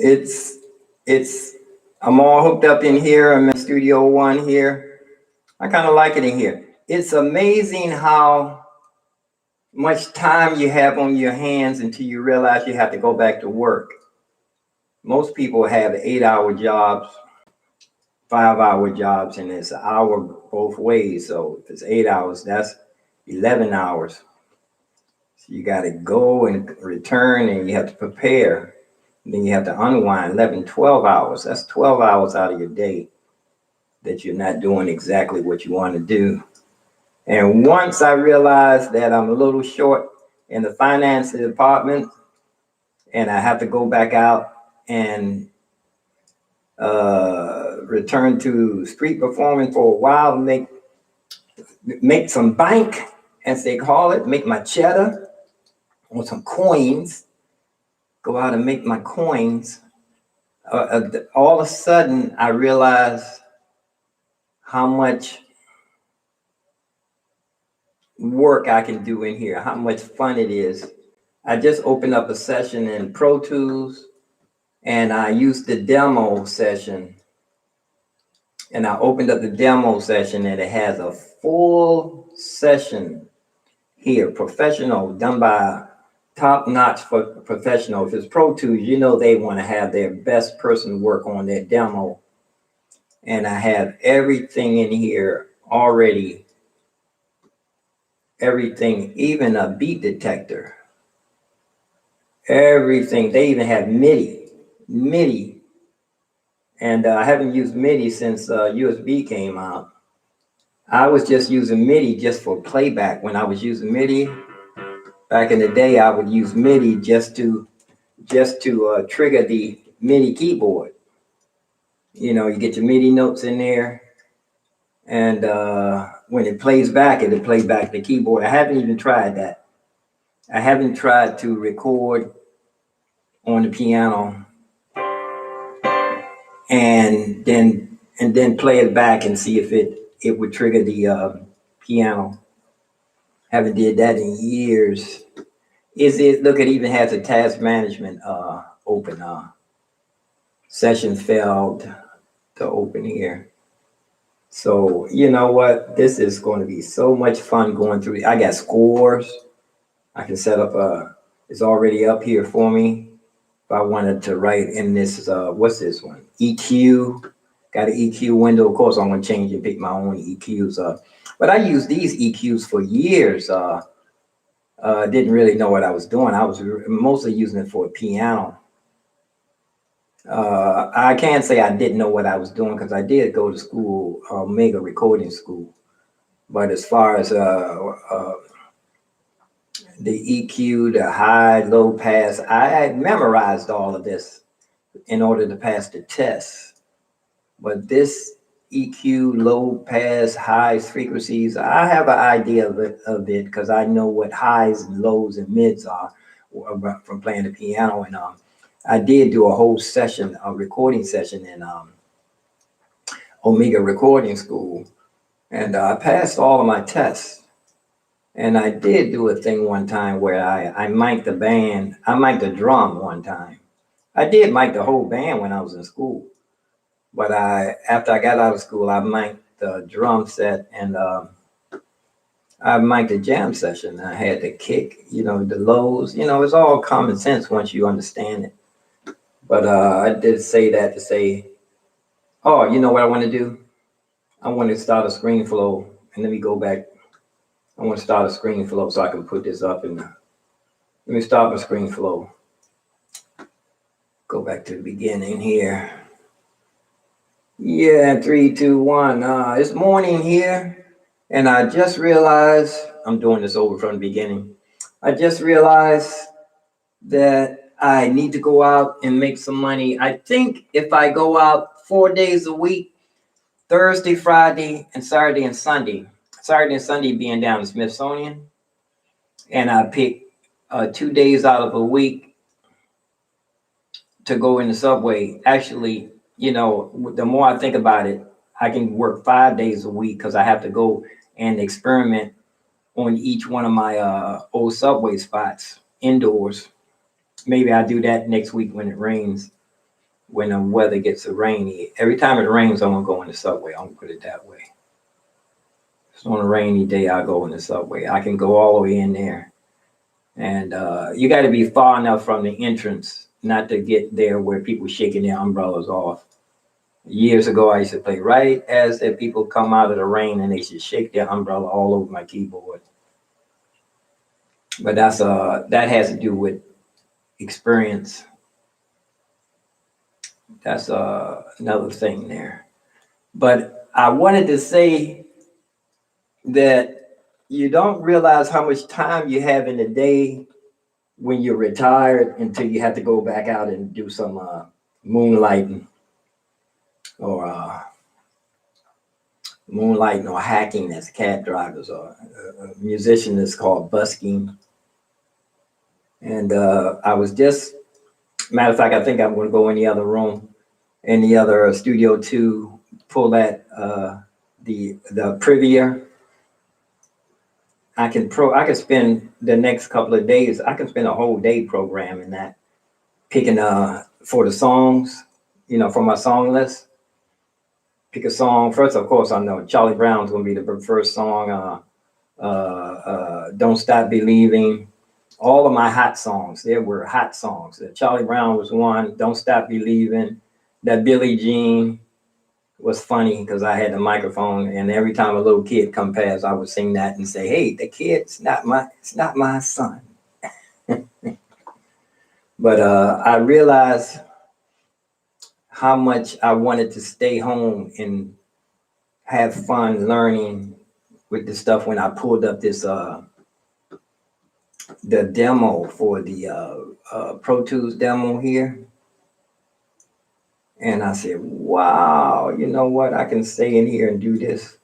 It's it's I'm all hooked up in here. I'm in Studio One here. I kind of like it in here. It's amazing how much time you have on your hands until you realize you have to go back to work. Most people have 8-hour jobs, 5-hour jobs, and it's an hour both ways. So if it's 8 hours, that's 11 hours. So you got to go and return, and you have to prepare. Then you have to unwind 11, 12 hours. That's 12 hours out of your day that you're not doing exactly what you want to do. And once I realized that I'm a little short in the finance department and I have to go back out and return to street performing for a while, make some bank, as they call it, make my cheddar or some coins, go out and make my coins. All of a sudden, I realized how much work I can do in here, how much fun it is. I just opened up a session in Pro Tools and I used the demo session. And I opened up the demo session and it has a full session here, professional, done by top-notch for professional. If it's Pro Tools, you know they want to have their best person work on their demo. And I have everything in here already. Everything, even a beat detector. Everything. They even have Midi. And I haven't used Midi since USB came out. I was just using Midi just for playback. When I was using Midi back in the day, I would use Midi just to trigger the Midi keyboard. You know, you get your Midi notes in there, and when it plays back, it'll play back the keyboard. I haven't even tried that. I haven't tried to record on the piano and then play it back and see if it would trigger the piano. Haven't did that in years. Look, it even has a task management open. Session failed to open here. So you know what? This is going to be so much fun going through. I got scores. I can set up it's already up here for me. If I wanted to write in this, what's this one? EQ. Got an EQ window. Of course, I'm going to change and pick my own EQs. But I used these EQs for years. Didn't really know what I was doing. I was mostly using it for a piano. I can't say I didn't know what I was doing because I did go to school, Omega recording school. But as far as the EQ, the high, low pass, I had memorized all of this in order to pass the test. But this EQ, low pass, high frequencies, I have an idea of it because I know what highs and lows and mids are from playing the piano. And I did do a whole session, a recording session in Omega recording school. And I passed all of my tests. And I did do a thing one time where I mic'd the band. I mic'd the drum one time. I did mic the whole band when I was in school. But after I got out of school, I mic'd the drum set and I mic'd the jam session. I had the kick, you know, the lows. You know, it's all common sense once you understand it. But I did say that to say, oh, you know what I want to do? I want to start a screen flow. And let me go back. I want to start a screen flow so I can put this up. And let me start my screen flow. Go back to the beginning here. Yeah, 3, 2, 1. It's morning here. And I just realized, I'm doing this over from the beginning. I just realized that I need to go out and make some money. I think if I go out 4 days a week, Thursday, Friday, and Saturday and Sunday being down in Smithsonian, and I pick 2 days out of a week to go in the subway. Actually, you know, the more I think about it, I can work 5 days a week because I have to go and experiment on each one of my old subway spots indoors. Maybe I'll do that next week when it rains. when the weather gets rainy. Every time it rains, I'm gonna go in the subway. I'm gonna put it that way. So on a rainy day, I go in the subway. I can go all the way in there. And you got to be far enough from the entrance not to get there where people shaking their umbrellas off. Years ago, I used to play right as the people come out of the rain and they should shake their umbrella all over my keyboard. But that has to do with experience. That's another thing there. But I wanted to say that you don't realize how much time you have in a day when you're retired until you have to go back out and do some moonlighting or hacking as cab drivers, or a musician is called busking. And I was just, matter of fact, I think I'm going to go in the other room, in the other studio to pull that the Privia. I can spend the next couple of days. I can spend a whole day programming that, picking for the songs, for my song list. Pick a song first. Of course, I know Charlie Brown's gonna be the first song. Don't Stop Believing. All of my hot songs. There were hot songs. Charlie Brown was one. Don't Stop Believing. That Billie Jean was funny because I had the microphone, and every time a little kid come past, I would sing that and say, "Hey, the kid's not my son." But I realized how much I wanted to stay home and have fun learning with this stuff when I pulled up this the demo for the Pro Tools demo here. And I said, wow, you know what? I can stay in here and do this.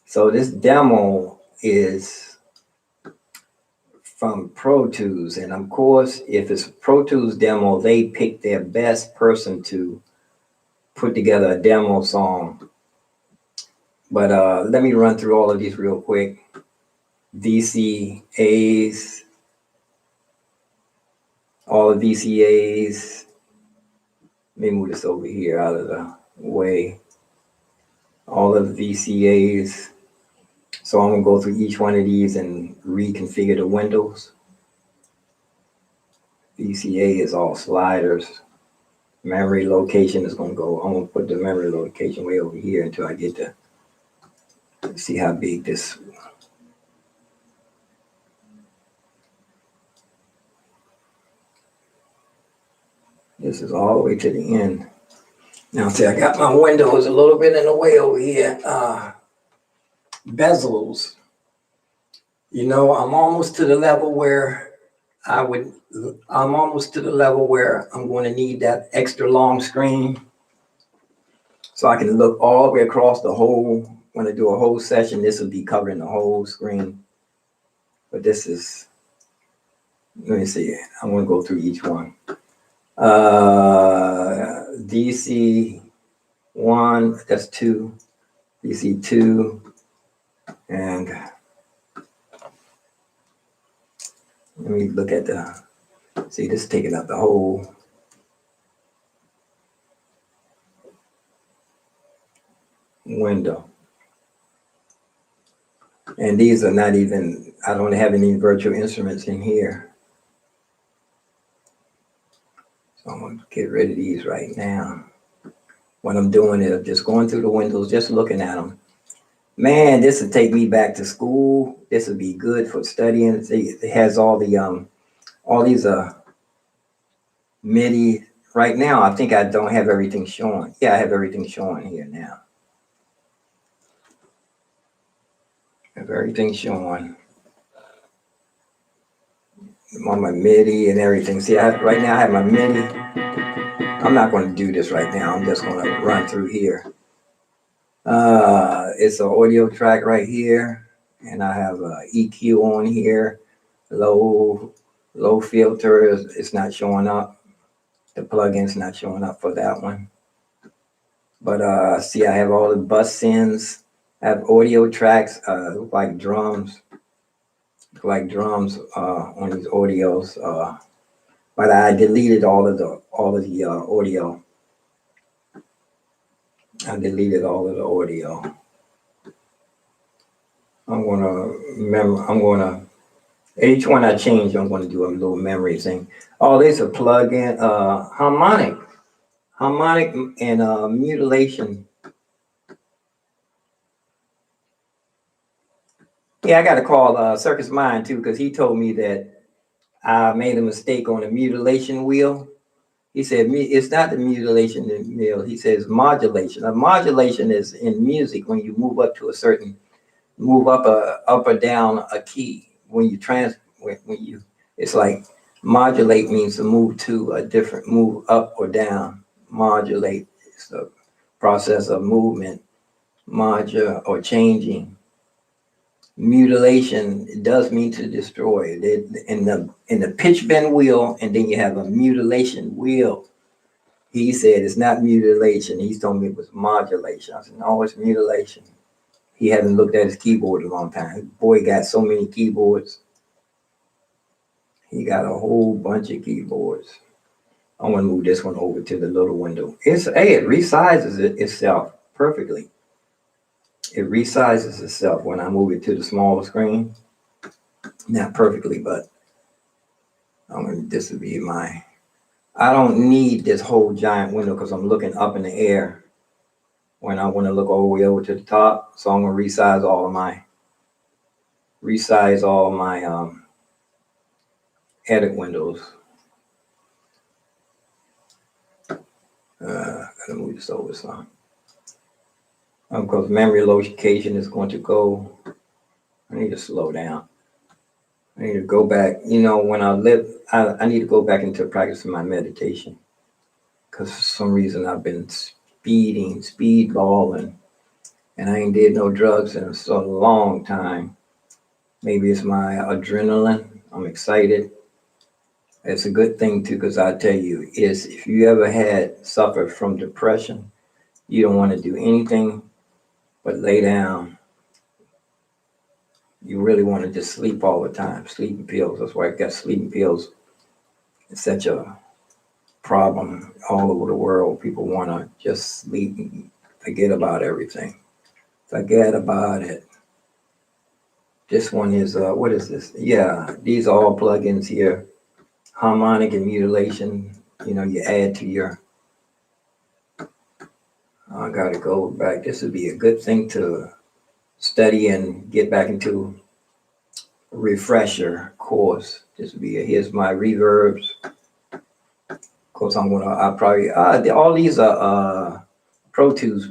So this demo is from Pro Tools. And of course, if it's a Pro Tools demo, they pick their best person to put together a demo song. But let me run through all of these real quick. VCAs, all the VCAs. Let me move this over here out of the way. All of the VCAs. So I'm gonna go through each one of these and reconfigure the windows. VCA is all sliders. Memory location is gonna go, I'm gonna put the memory location way over here until I get to see how big this. This is all the way to the end. Now see, I got my windows a little bit in the way over here. Bezels. I'm almost to the level where I'm almost to the level where I'm going to need that extra long screen so I can look all the way across the whole. When I do a whole session, this will be covering the whole screen. But this is, let me see, I'm going to go through each one. DC1, that's 2, DC2, and let me look at see, this is taking up the whole window. And these are not even, I don't have any virtual instruments in here. So I'm going to get rid of these right now. What I'm doing is just going through the windows, just looking at them. Man, this would take me back to school. This would be good for studying. It has all these Midi. Right now, I think I don't have everything showing. Yeah, I have everything showing here now. I have everything showing. I'm on my Midi and everything. See, right now I have my Midi. I'm not going to do this right now. I'm just going to run through here. It's an audio track right here, and I have a EQ on here. Low filter it's not showing up. The plugin's not showing up for that one. But see, I have all the bus sends. I have audio tracks, look like drums on these audios. But I deleted all of the audio. I deleted all of the audio. I'm gonna, each one I change, I'm gonna do a little memory thing. Oh, there's a plug-in, harmonic and mutilation. Yeah, I gotta call Circus Mind too, because he told me that I made a mistake on the mutilation wheel. He said, it's not the mutilation wheel. He says modulation. A modulation is in music when you move up to a certain, move up or down a key. When you when you, it's like modulate means to move to a different, move up or down. Modulate is the process of movement, module or changing. Mutilation, it does mean to destroy. In the pitch bend wheel, and then you have a mutilation wheel. He said it's not mutilation. He told me it was modulation. I said, no, it's mutilation. He hadn't looked at his keyboard in a long time. Boy got so many keyboards. He got a whole bunch of keyboards. I want to move this one over to the little window. It resizes itself perfectly. It resizes itself when I move it to the smaller screen. Not perfectly, but this would be I don't need this whole giant window because I'm looking up in the air when I want to look all the way over to the top. So I'm going to resize all my edit windows. Gotta move this over some. Because memory location is going to go. I need to slow down. I need to go back. When I need to go back into practicing my meditation. Because for some reason I've been speedballing, and I ain't did no drugs in a long time. Maybe it's my adrenaline. I'm excited. It's a good thing too, because I tell you, if you ever suffered from depression, you don't want to do anything but lay down. You really want to just sleep all the time. Sleeping pills. That's why I got sleeping pills. It's such a problem all over the world. People want to just sleep and forget about everything. Forget about it. This one is, what is this? Yeah, these are all plugins here. Harmonic and mutilation. You add to your, I got to go back. This would be a good thing to study and get back into a refresher course. This would be, here's my reverbs. Of course, I'll probably, all these are Pro Tools.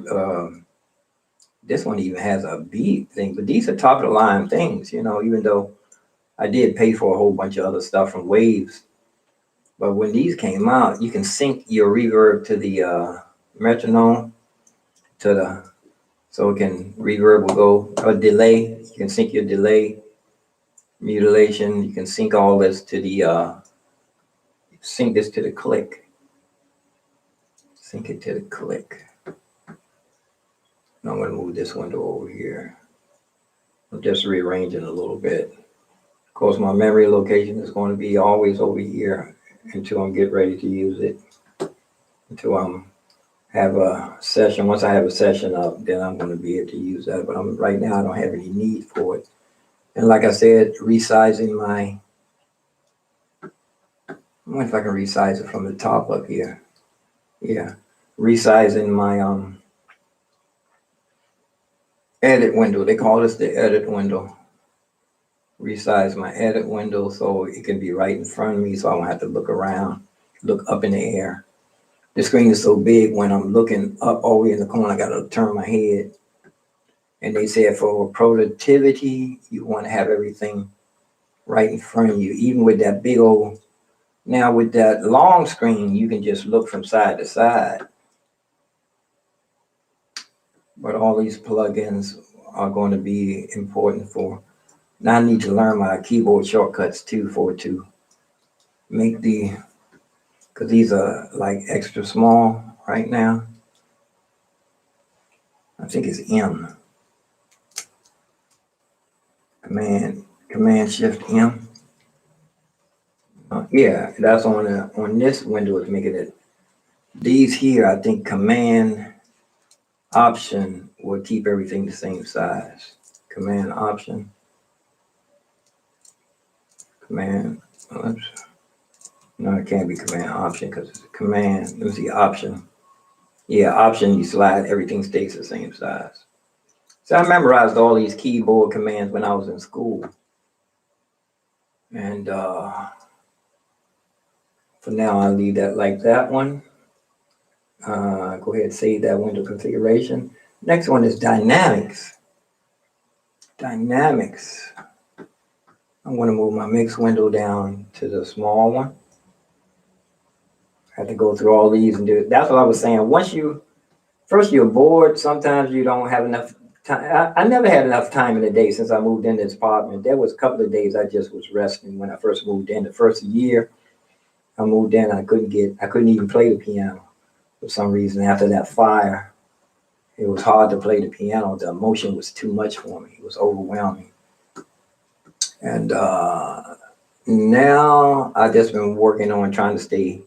This one even has a beat thing, but these are top of the line things, even though I did pay for a whole bunch of other stuff from Waves. But when these came out, you can sync your reverb to the metronome, so it can, reverb will go, or delay. You can sync your delay, mutilation. You can sync all this to sync this to the click. Sync it to the click. Now I'm going to move this window over here. I'm just rearranging a little bit. Of course, my memory location is going to be always over here until I'm get ready to use it. Until have a session. Once I have a session up, then I'm going to be able to use that. But right now, I don't have any need for it. And like I said, resizing I wonder if I can resize it from the top up here. Yeah, resizing my edit window. They call this the edit window. Resize my edit window so it can be right in front of me, so I don't have to look around, look up in the air. The screen is so big, when I'm looking up all the way in the corner, I gotta turn my head. And they said for productivity, you want to have everything right in front of you, even with that big old. Now with that long screen, you can just look from side to side. But all these plugins are going to be important for. Now I need to learn my keyboard shortcuts too to make because these are like extra small right now. I think it's M. Command Shift M. Yeah, that's on this window is making it. These here, I think Command Option will keep everything the same size. Command Option. Command, oops. No, it can't be Command Option because it's a command. Let me see, Option. Yeah, Option, you slide, everything stays the same size. So I memorized all these keyboard commands when I was in school. And for now, I'll leave that like that one. Go ahead and save that window configuration. Next one is Dynamics. Dynamics. I'm going to move my mix window down to the small one. I have to go through all these and do it. That's what I was saying. First you're bored. Sometimes you don't have enough time. I never had enough time in the day since I moved into this apartment. There was a couple of days I just was resting when I first moved in. The first year I moved in, I couldn't even play the piano for some reason. After that fire, it was hard to play the piano. The emotion was too much for me. It was overwhelming. And now I've just been working on trying to stay,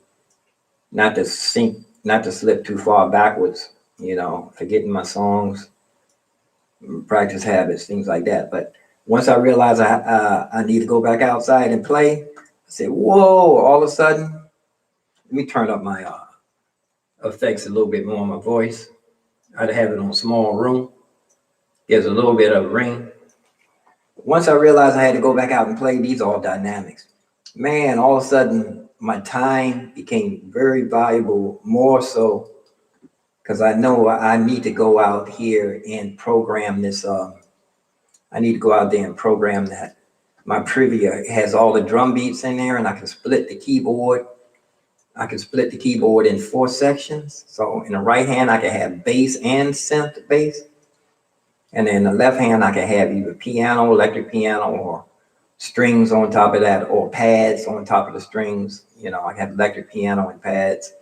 not to slip too far backwards, forgetting my songs, practice habits, things like that. But once I realized I need to go back outside and play, I said, whoa, all of a sudden, let me turn up my effects a little bit more on my voice. I'd have it on a small room. There's a little bit of ring. Once I realized I had to go back out and play, these are all dynamics. Man, all of a sudden, my time became very valuable, more so because I know I need to go out here and program this. I need to go out there and program that. My Privia has all the drum beats in there, and I can split the keyboard. I can split the keyboard in 4 sections. So in the right hand, I can have bass and synth bass. And in the left hand, I can have either piano, electric piano, or strings on top of that, or pads on top of the strings. I can have electric piano and pads.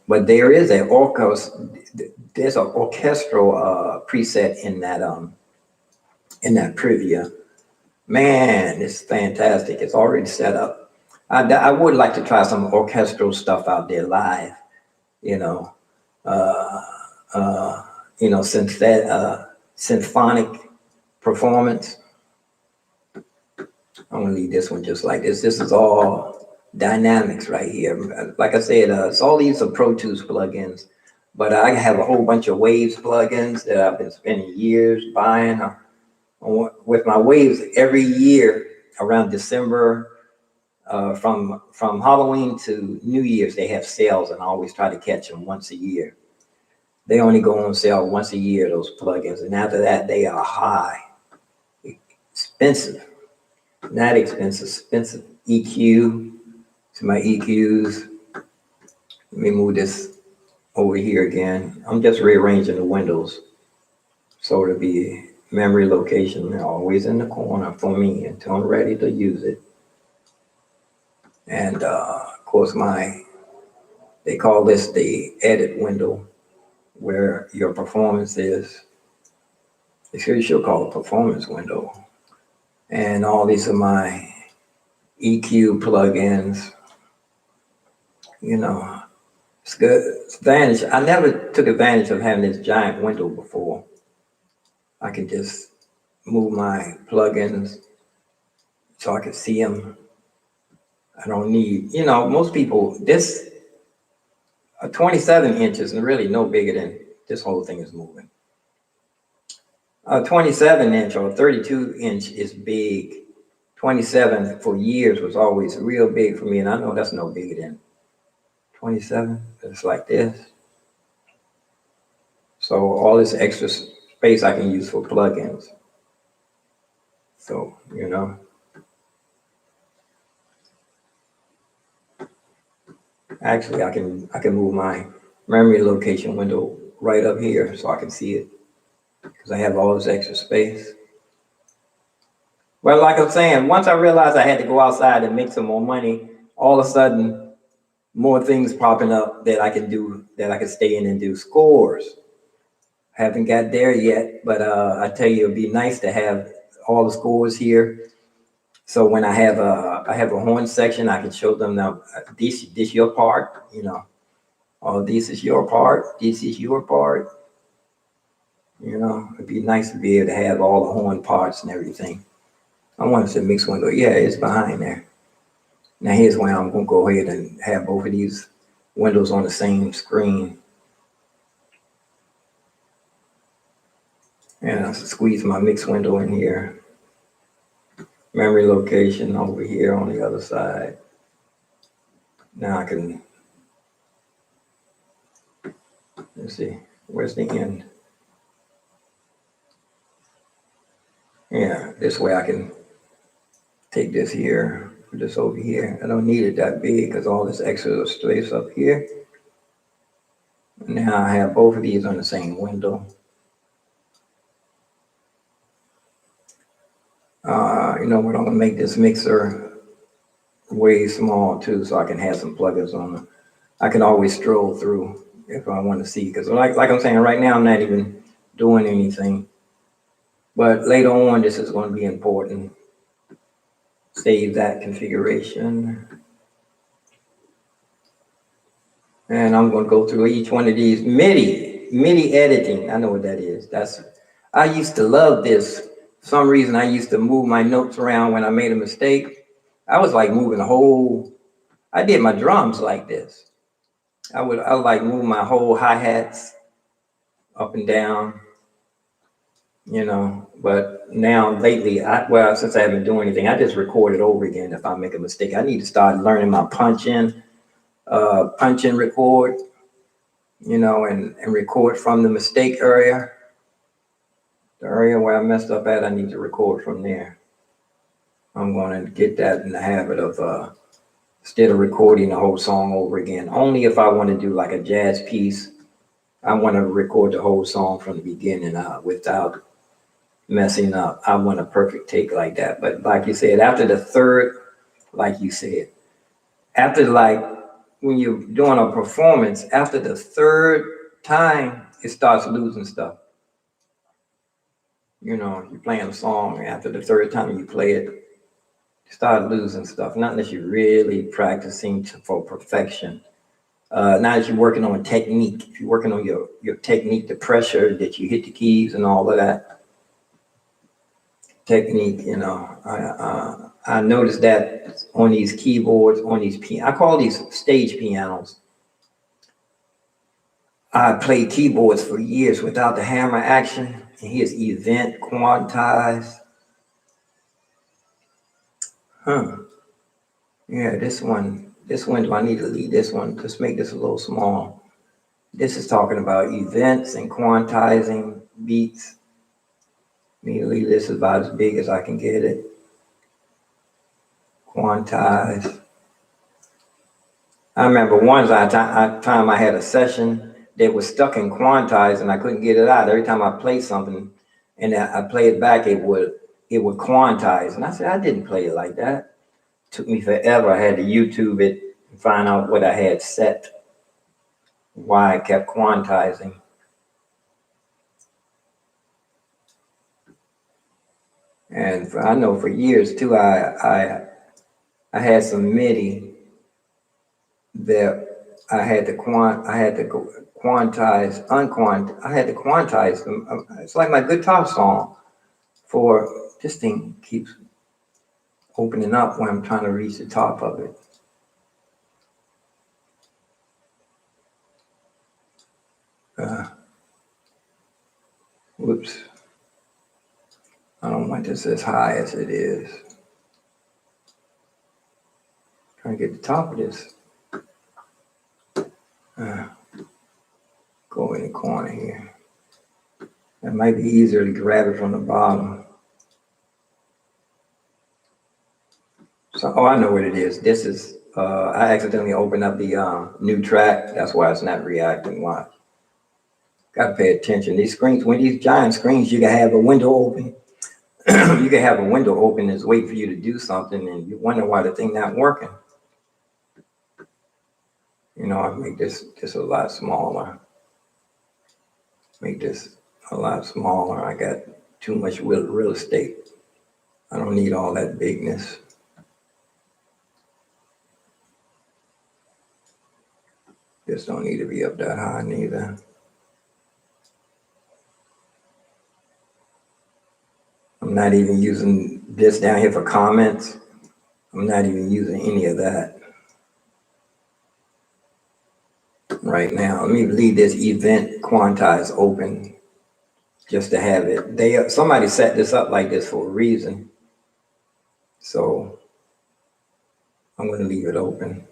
But there is there's an orchestral preset in that Privia. Man, it's fantastic. It's already set up. I would like to try some orchestral stuff out there live. Symphonic performance. I'm gonna leave this one just like this. This is all dynamics right here. Like I said, it's all these are Pro Tools plugins, but I have a whole bunch of Waves plugins that I've been spending years buying. With my Waves, every year around December, from Halloween to New Year's, they have sales, and I always try to catch them once a year. They only go on sale once a year, those plugins, and after that, they are high, expensive. Not expensive EQ to my EQs. Let me move this over here again. I'm just rearranging the windows so it'll be memory location always in the corner for me until I'm ready to use it. And of course, they call this the edit window where your performance is. You should call it performance window. And all these are my EQ plugins. It's good. It's advantage. I never took advantage of having this giant window before. I can just move my plugins so I can see them. I don't need, most people, this 27 inches is really no bigger than this whole thing is moving. A 27 inch or 32 inch is big. 27 for years was always real big for me, and I know that's no bigger than 27. It's like this. So all this extra space I can use for plugins. So, actually I can move my memory location window right up here so I can see it because I have all this extra space. Well, like I'm saying, once I realized I had to go outside and make some more money, all of a sudden more things popping up that I can do, that I can stay in and do. Scores. Haven't got there yet, but I tell you, it'd be nice to have all the scores here. So when I have a horn section, I can show them now, this your part, Oh, this is your part. This is your part. You know, it'd be nice to be able to have all the horn parts and everything. I want to mix window. Yeah, it's behind there. Now here's where I'm gonna go ahead and have both of these windows on the same screen. And I squeeze my mix window in here. Memory location over here on the other side. Now I can, let's see, where's the end? Yeah, this way I can take this here, put this over here. I don't need it that big because all this extra space up here. Now I have both of these on the same window. You know what, I'm gonna make this mixer way small too so I can have some plugins on them. I can always stroll through if I want to see, because like I'm saying, right now I'm not even doing anything. But later on, this is going to be important. Save that configuration. And I'm going to go through each one of these. MIDI editing. I know what that is. I used to love this. For some reason, I used to move my notes around when I made a mistake. I was like moving I did my drums like this. I like move my whole hi-hats up and down, you know. But now lately, since I haven't been doing anything, I just record it over again if I make a mistake. I need to start learning my punch in record, you know, and record from the mistake area. The area where I messed up at, I need to record from there. I'm going to get that in the habit of instead of recording the whole song over again. Only if I want to do like a jazz piece, I want to record the whole song from the beginning without messing up. I want a perfect take like that. But like you said, after the third, like you said, after like when you're doing a performance, after the third time, it starts losing stuff. You know, you're playing a song, after the third time you play it, you start losing stuff. Not unless you're really practicing for perfection. Not if you're working on technique. If you're working on your technique, the pressure that you hit the keys and all of that technique, you know, I noticed that on these keyboards, on these I call these stage pianos. I played keyboards for years without the hammer action. And here's event quantized. Yeah, this one, do I need to leave this one? Let's make this a little small. This is talking about events and quantizing beats. Need to leave this about as big as I can get it. Quantize. I remember one time I had a session that was stuck in quantize and I couldn't get it out. Every time I played something and I play it back, it would quantize. And I said, I didn't play it like that. It took me forever. I had to YouTube it and find out what I had set, why I kept quantizing. And I know for years too, I had some MIDI that I had to quantize, I had to quantize them. It's like my guitar song for this thing keeps opening up when I'm trying to reach the top of it. Whoops. I don't want this as high as it is. Trying to get the top of this. Go in the corner here. It might be easier to grab it from the bottom. So, oh, I know what it is. This is, I accidentally opened up the new track. That's why it's not reacting. Watch. Got to pay attention. These screens, when these giant screens, you can have a window open. You can have a window open that's waiting for you to do something, and you wonder why the thing not working. You know, I make this a lot smaller. Make this a lot smaller. I got too much real estate. I don't need all that bigness. This don't need to be up that high neither. I'm not even using this down here for comments. I'm not even using any of that right now. Let me leave this event quantize open just to have it. Somebody set this up like this for a reason. So I'm going to leave it open.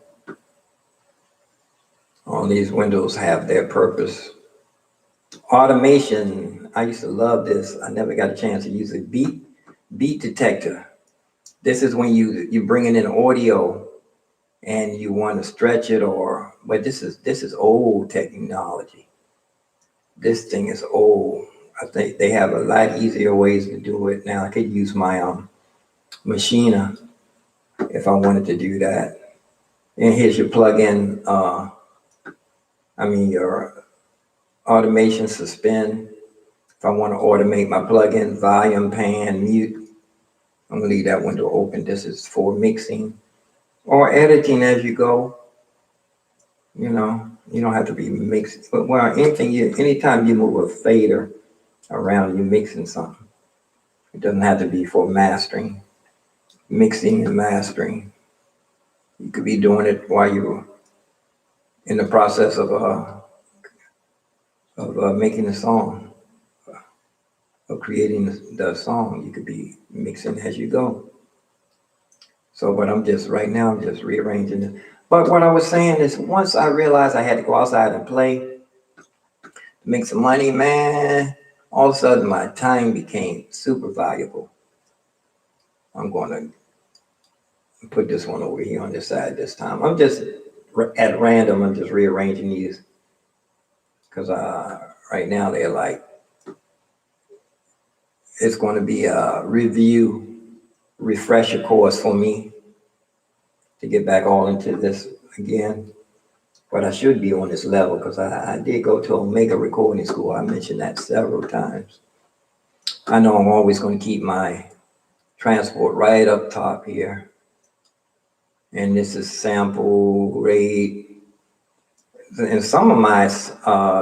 All these windows have their purpose. Automation. I used to love this. I never got a chance to use it. Beat detector. This is when you bring in audio and you want to stretch it, but this is old technology. This thing is old. I think they have a lot easier ways to do it now. I could use my Machina if I wanted to do that. And here's your plugin. Your automation suspend. If I want to automate my plugin, volume, pan, mute, I'm gonna leave that window open. This is for mixing or editing as you go. You don't have to be mixed. But anytime you move a fader around, you're mixing something. It doesn't have to be for mastering, mixing and mastering. You could be doing it while you're in the process of making a song, of creating the song. You could be mixing as you go. So, but I'm just rearranging it. But what I was saying is, once I realized I had to go outside and play, make some money, man, all of a sudden my time became super valuable. I'm going to put this one over here on this side this time. I'm just at random. I'm just rearranging these because right now they're like, it's going to be a refresher course for me to get back all into this again. But I should be on this level because I did go to Omega Recording School. I mentioned that several times. I know I'm always going to keep my transport right up top here. And this is sample rate. In some of my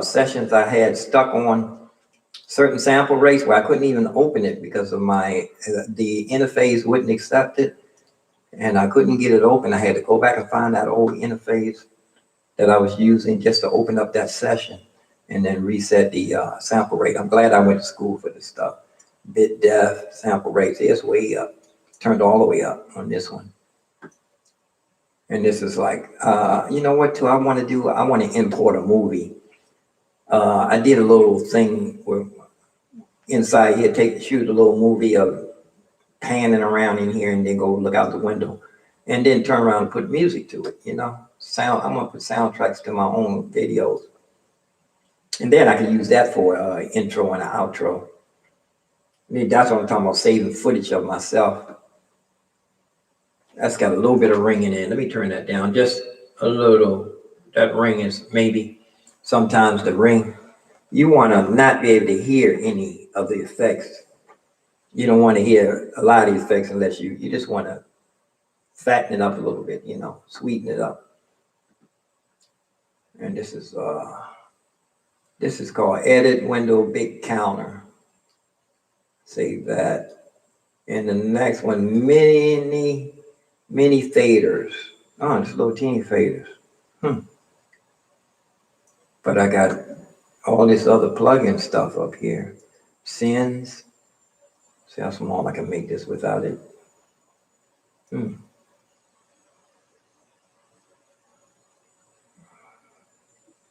sessions, I had stuck on certain sample rates where I couldn't even open it because of the interface wouldn't accept it. And I couldn't get it open. I had to go back and find that old interface that I was using just to open up that session and then reset the sample rate. I'm glad I went to school for this stuff. Bit depth, sample rates, it's way up. Turned all the way up on this one. And this is like, you know what too I want to do? I want to import a movie. I did a little thing where inside here, shoot a little movie of panning around in here and then go look out the window and then turn around and put music to it, I'm gonna put soundtracks to my own videos. And then I can use that for intro and an outro. That's what I'm talking about, saving footage of myself. That's got a little bit of ringing in. Let me turn that down just a little. That ring is maybe sometimes the ring. You want to not be able to hear any of the effects. You don't want to hear a lot of effects unless you just want to fatten it up a little bit, sweeten it up. And this is called Edit Window Big Counter. Save that. And the next one, mini faders. Oh, it's little teeny faders. But I got all this other plugin stuff up here. Sins. See how small I can make this without it. You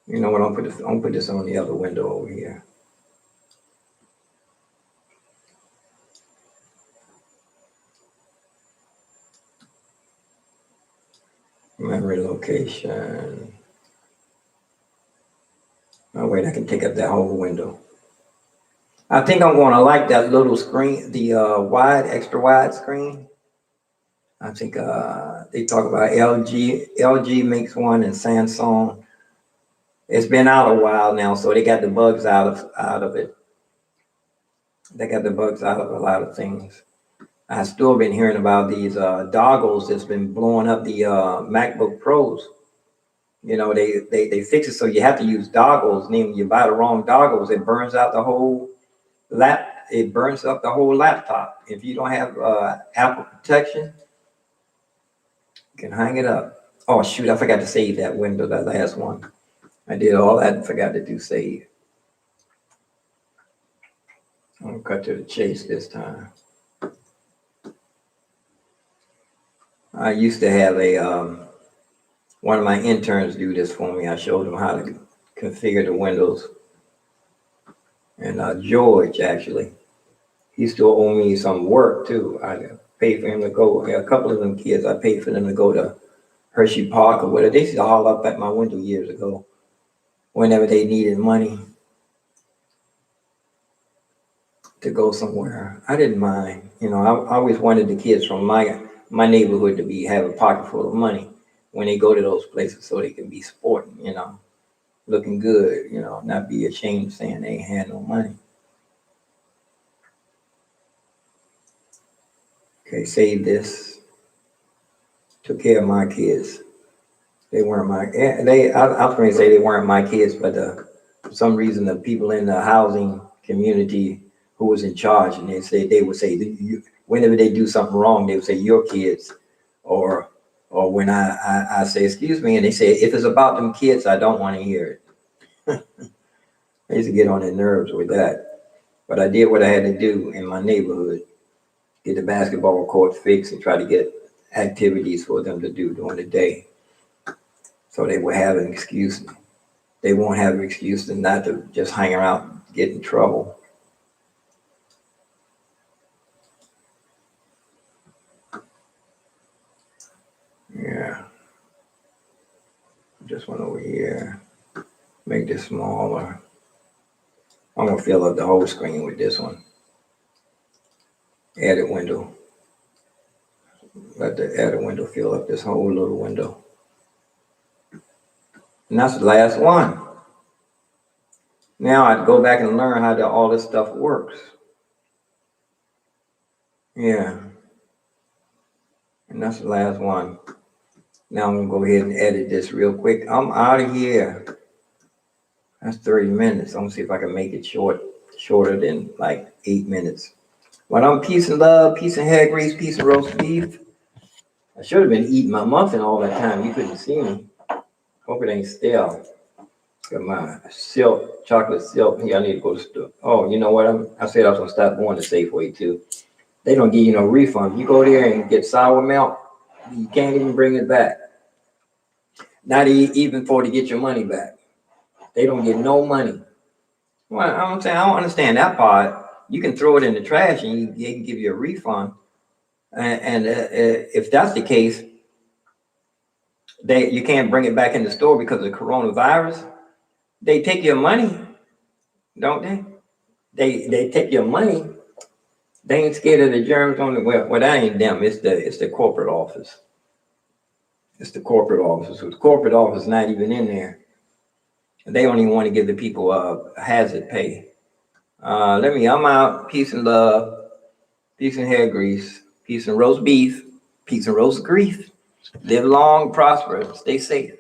know what? I'll put this on the other window over here. Memory location. Oh wait, I can take up that whole window. I think I'm going to like that little screen, the extra wide screen. I think they talk about LG makes one and Samsung. It's been out a while now, so they got the bugs out of it. They got the bugs out of a lot of things. I've still been hearing about these doggles that's been blowing up the MacBook Pros. You know, they fix it so you have to use doggles. And then when you buy the wrong doggles, it burns out the whole it burns up the whole laptop. If you don't have Apple protection, you can hang it up. Oh shoot, I forgot to save that window, that last one. I did all that and forgot to do save. I'm gonna cut to the chase this time. I used to have one of my interns do this for me. I showed him how to configure the windows. And George, actually, he still owe me some work too. I paid for him to go, a couple of them kids, I paid for them to go to Hershey Park or whatever. They used to haul up at my window years ago whenever they needed money to go somewhere. I didn't mind. You know, I always wanted the kids from my neighborhood to have a pocket full of money when they go to those places so they can be sporting, you know, looking good, you know, not be ashamed of saying they ain't had no money. Okay, save this. Took care of my kids. They weren't my, I was going to say they weren't my kids, but for some reason the people in the housing community who was in charge, and they would say, whenever they do something wrong, they would say, your kids, or when I say, excuse me, and they say, if it's about them kids, I don't want to hear it. I used to get on their nerves with that. But I did what I had to do in my neighborhood, get the basketball court fixed and try to get activities for them to do during the day. So they will have an excuse. They won't have an excuse to not to just hang around, get in trouble. Yeah. Just went over here. Make this smaller. I'm gonna fill up the whole screen with this one. Edit window. Let the edit window fill up this whole little window. And that's the last one. Now I'd go back and learn how all this stuff works. Yeah. And that's the last one. Now I'm gonna go ahead and edit this real quick. I'm out of here. That's 30 minutes. I'm gonna see if I can make it shorter than like 8 minutes. But I'm peace and love, peace and hair grease, peace and roast beef. I should have been eating my muffin all that time. You couldn't see me. Hope it ain't stale. Got my silk, chocolate silk. Yeah, I need to go to the store. Oh, you know what? I said I was gonna stop going to Safeway too. They don't give you no refund. You go there and get sour milk, you can't even bring it back. Not even to get your money back. They don't get no money. Well, I'm saying I don't understand that part. You can throw it in the trash and they can give you a refund. And if that's the case, you can't bring it back in the store because of coronavirus. They take your money, don't they? They take your money. They ain't scared of the germs on the well. That ain't them. It's the corporate office. It's the corporate office. So the corporate office is not even in there. They don't even want to give the people hazard pay. I'm out. Peace and love. Peace and hair grease. Peace and roast beef. Peace and roast grief. Live long, prosper, stay safe.